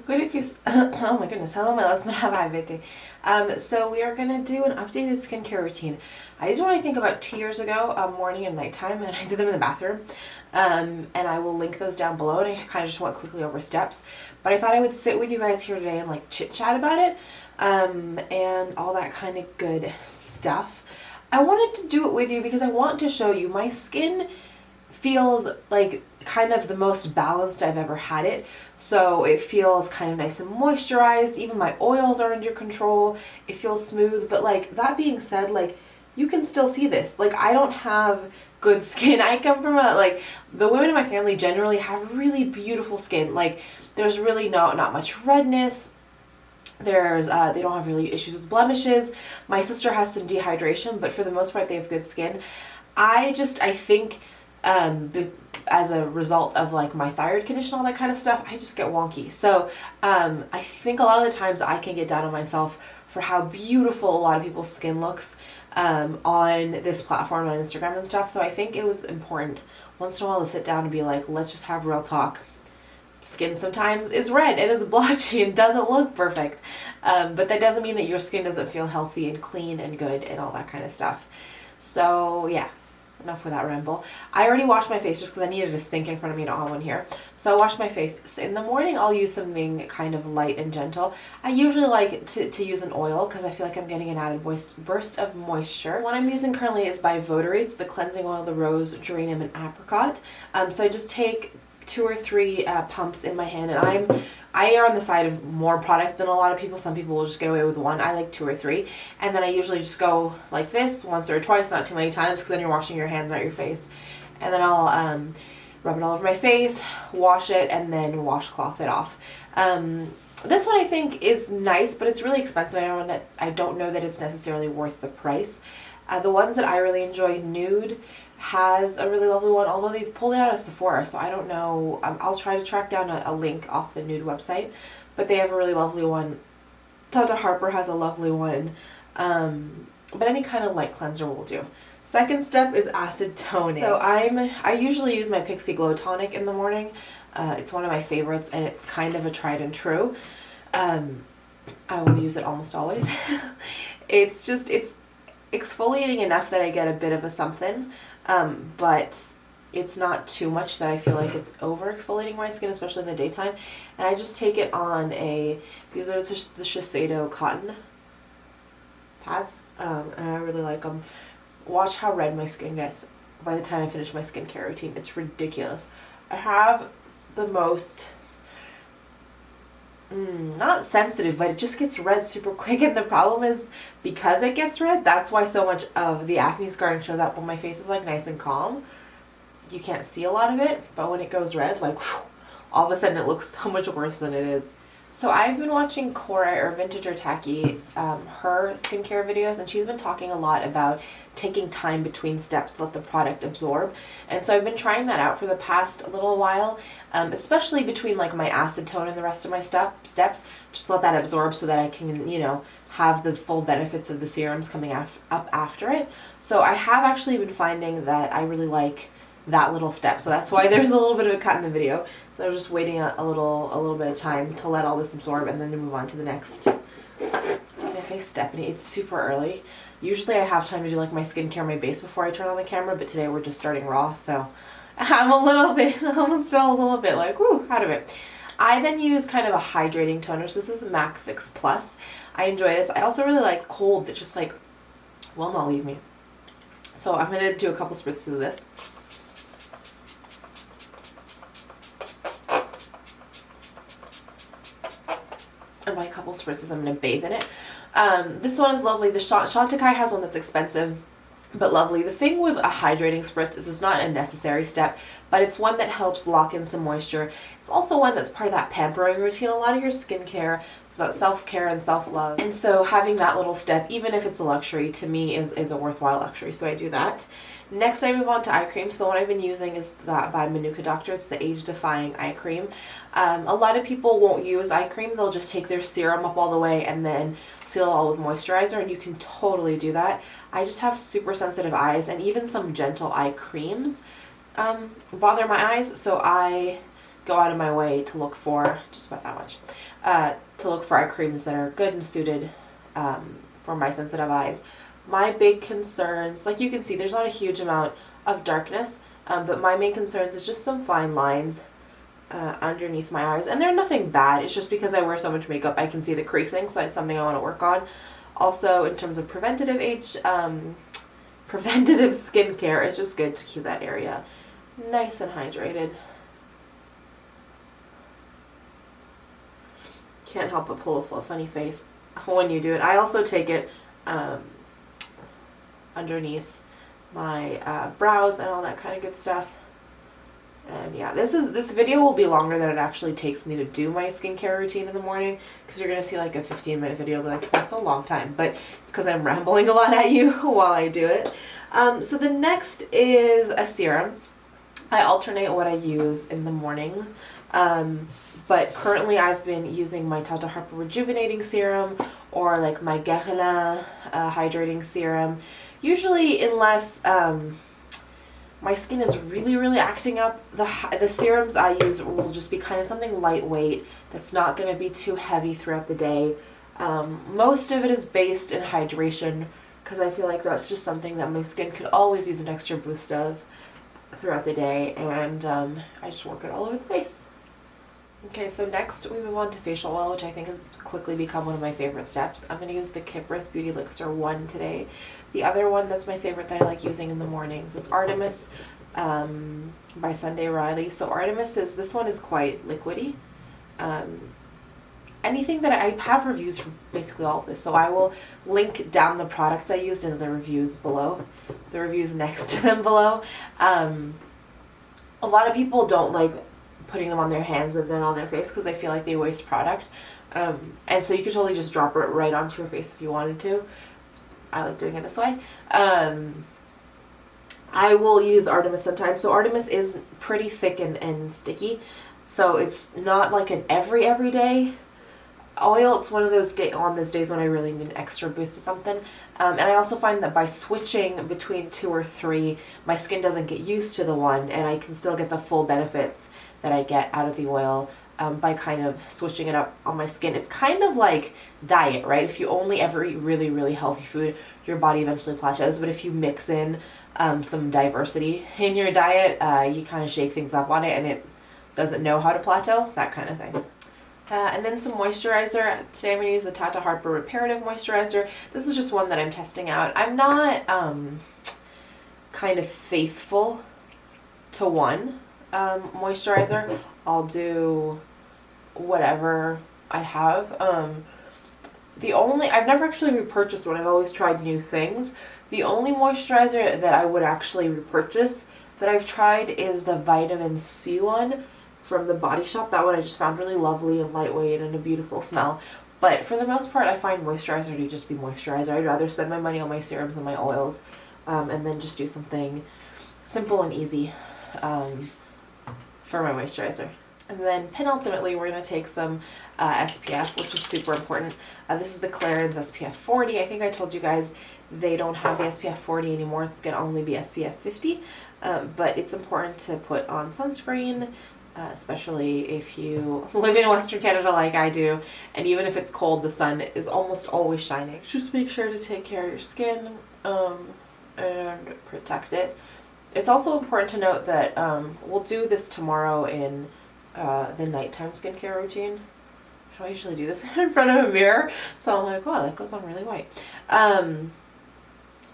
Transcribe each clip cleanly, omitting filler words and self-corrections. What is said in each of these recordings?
Good if you, oh my goodness, hello my loves, Marhaba, habibetey. So we are going to do an updated skincare routine. I did one I think about 2 years ago, morning and nighttime, and I did them in the bathroom. And I will link those down below, and I kind of just went quickly over steps. But I thought I would sit with you guys here today and like chit chat about it, and all that kind of good stuff. I wanted to do it with you because I want to show you my skin feels like kind of the most balanced I've ever had it. So it feels kind of nice and moisturized. Even my oils are under control. It feels smooth. But like that being said, like you can still see this. Like I don't have good skin. I come from a, like, the women in my family generally have really beautiful skin. Like there's really not much redness. There's they don't have really issues with blemishes. My sister has some dehydration, but for the most part they have good skin. I think as a result of like my thyroid condition, all that kind of stuff, I just get wonky. So I think a lot of the times I can get down on myself for how beautiful a lot of people's skin looks on this platform on Instagram and stuff. So I think it was important once in a while to sit down and be like, let's just have real talk. Skin sometimes is red and is blotchy and doesn't look perfect, but that doesn't mean that your skin doesn't feel healthy and clean and good and all that kind of stuff. So yeah, enough with that ramble. I already washed my face just because I needed a sink in front of me. I don't have one here, so I washed my face. In the morning I'll use something kind of light and gentle. I usually like to use an oil because I feel like I'm getting an added burst of moisture. What I'm using currently is by Votaries. It's the cleansing oil, the rose, geranium, and apricot. So I just take 2 or 3 pumps in my hand, and I are on the side of more product than a lot of people. Some people will just get away with 1. I like 2 or 3, and then I usually just go like this once or twice, not too many times, because then you're washing your hands, not your face. And then I'll rub it all over my face, wash it, and then washcloth it off. This one I think is nice, but it's really expensive. I don't know that it's necessarily worth the price. The ones that I really enjoy, Nude has a really lovely one, although they've pulled it out of Sephora, so I don't know. I'll try to track down a link off the Nude website, but they have a really lovely one. Tata Harper has a lovely one, but any kind of light cleanser will do. Second step is acid toning. So I usually use my Pixie Glow Tonic in the morning. It's one of my favorites, and it's kind of a tried and true. I will use it almost always. It's exfoliating enough that I get a bit of a something, but it's not too much that I feel like it's over exfoliating my skin, especially in the daytime. And I just take it on these are just the Shiseido cotton pads, and I really like them. Watch how red my skin gets by the time I finish my skincare routine. It's ridiculous. I have the most not sensitive, but it just gets red super quick, and the problem is because it gets red, that's why so much of the acne scarring shows up when my face is like nice and calm. You can't see a lot of it, but when it goes red, like whew, all of a sudden it looks so much worse than it is. So I've been watching Cora, or Vintage or Tacky, her skincare videos, and she's been talking a lot about taking time between steps to let the product absorb. And so I've been trying that out for the past little while, especially between like my acid tone and the rest of my steps, just let that absorb so that I can, you know, have the full benefits of the serums coming up after it. So I have actually been finding that I really like that little step, so that's why there's a little bit of a cut in the video. So I was just waiting a little bit of time to let all this absorb, and then to move on to the next, did I say Stephanie? It's super early. Usually I have time to do like my skincare, my base before I turn on the camera, but today we're just starting raw, so I'm still a little bit like, woo, out of it. I then use kind of a hydrating toner. So this is the MAC Fix Plus. I enjoy this. I also really like cold that just like will not leave me. So I'm going to do a couple spritzes of this. And by a couple spritzes, I'm going to bathe in it. This one is lovely. The Chantecaille has one that's expensive, but lovely. The thing with a hydrating spritz is it's not a necessary step, but it's one that helps lock in some moisture. It's also one that's part of that pampering routine. A lot of your skincare is about self-care and self-love. And so having that little step, even if it's a luxury, to me is a worthwhile luxury. So I do that. Next I move on to eye cream. So the one I've been using is that by Manuka Doctor. It's the Age Defying Eye Cream. A lot of people won't use eye cream. They'll just take their serum up all the way and then seal it all with moisturizer, and you can totally do that. I just have super sensitive eyes, and even some gentle eye creams bother my eyes, so I go out of my way to look for, just about that much, to look for eye creams that are good and suited for my sensitive eyes. My big concerns, like you can see, there's not a huge amount of darkness, but my main concerns is just some fine lines underneath my eyes, and they're nothing bad. It's just because I wear so much makeup, I can see the creasing, so it's something I want to work on. Also, in terms of preventative skincare, it's just good to keep that area nice and hydrated. Can't help but pull a funny face when you do it. I also take it underneath my brows and all that kind of good stuff. And yeah, this video will be longer than it actually takes me to do my skincare routine in the morning, because you're gonna see like a 15-minute video, be like, that's a long time, but it's because I'm rambling a lot at you while I do it. So the next is a serum. I alternate what I use in the morning, but currently I've been using my Tata Harper rejuvenating serum, or like my Guerlain hydrating serum, usually unless my skin is really acting up. The serums I use will just be kind of something lightweight that's not going to be too heavy throughout the day. Most of it is based in hydration, because I feel like that's just something that my skin could always use an extra boost of throughout the day, and I just work it all over the face. Okay, so next we move on to facial oil, which I think has quickly become one of my favorite steps. I'm going to use the Kypris Beauty Elixir 1 today. The other one that's my favorite that I like using in the mornings is Artemis by Sunday Riley. So Artemis is, this one is quite liquidy. Anything that I have reviews for basically all of this, so I will link down the products I used in the reviews below, the reviews next to them below. A lot of people don't like putting them on their hands and then on their face, because I feel like they waste product. And so you could totally just drop it right onto your face if you wanted to. I like doing it this way. I will use Artemis sometimes. So Artemis is pretty thick and sticky, so it's not like an everyday oil. It's one of those on those days when I really need an extra boost to something. And I also find that by switching between 2 or 3, my skin doesn't get used to the one, and I can still get the full benefits that I get out of the oil by kind of switching it up on my skin. It's kind of like diet, right? If you only ever eat really healthy food, your body eventually plateaus. But if you mix in some diversity in your diet, you kind of shake things up on it, and it doesn't know how to plateau, that kind of thing. And then some moisturizer. Today I'm going to use the Tata Harper Reparative Moisturizer. This is just one that I'm testing out. I'm not kind of faithful to one moisturizer. I'll do whatever I have. I've never actually repurchased one. I've always tried new things. The only moisturizer that I would actually repurchase that I've tried is the vitamin C one from the Body Shop. That one I just found really lovely and lightweight and a beautiful smell. But for the most part, I find moisturizer to just be moisturizer. I'd rather spend my money on my serums and my oils, and then just do something simple and easy for my moisturizer. And then penultimately, we're going to take some SPF, which is super important. This is the Clarins SPF 40. I think I told you guys they don't have the SPF 40 anymore. It's going to only be SPF 50. But it's important to put on sunscreen, especially if you live in Western Canada like I do. And even if it's cold, the sun is almost always shining. Just make sure to take care of your skin and protect it. It's also important to note that we'll do this tomorrow in the nighttime skincare routine. I don't usually do this in front of a mirror, so I'm like, wow, that goes on really white. That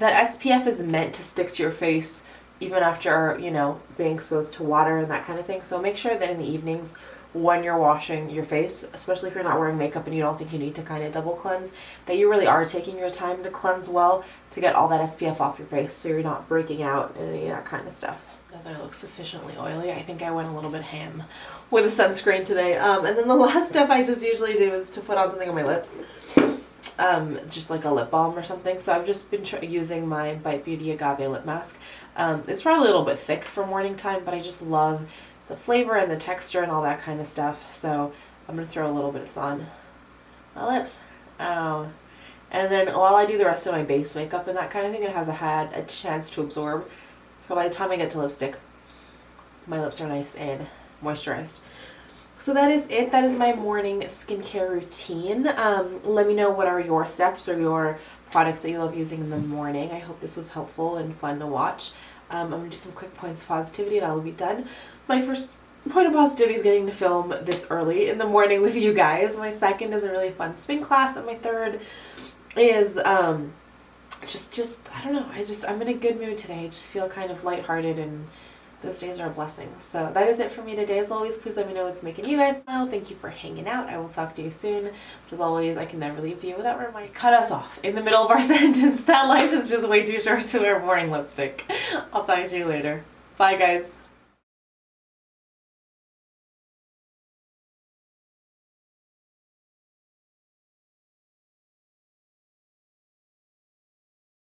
SPF is meant to stick to your face even after, you know, being exposed to water and that kind of thing. So make sure that in the evenings when you're washing your face, especially if you're not wearing makeup and you don't think you need to kind of double cleanse, that you really are taking your time to cleanse well to get all that SPF off your face, so you're not breaking out and any of that kind of stuff. Now that I look sufficiently oily, I think I went a little bit ham with a sunscreen today. And then the last step I just usually do is to put on something on my lips. Just like a lip balm or something. So I've just been using my Bite Beauty Agave lip mask. It's probably a little bit thick for morning time, but I just love the flavor and the texture and all that kind of stuff. So I'm going to throw a little bit of this on my lips. And then while I do the rest of my base makeup and that kind of thing, it has had a chance to absorb. So by the time I get to lipstick, my lips are nice and moisturized. So that is it. That is my morning skincare routine. Let me know what are your steps or your products that you love using in the morning. I hope this was helpful and fun to watch. I'm going to do some quick points of positivity and I'll be done. My first point of positivity is getting to film this early in the morning with you guys. My second is a really fun spin class, and my third is just I don't know, I'm in a good mood today. I just feel kind of lighthearted, and those days are a blessing. So that is it for me today. As always, please let me know what's making you guys smile. Thank you for hanging out. I will talk to you soon. But as always, I can never leave you without reminding. Cut us off in the middle of our sentence. That life is just way too short to wear boring lipstick. I'll talk to you later. Bye guys.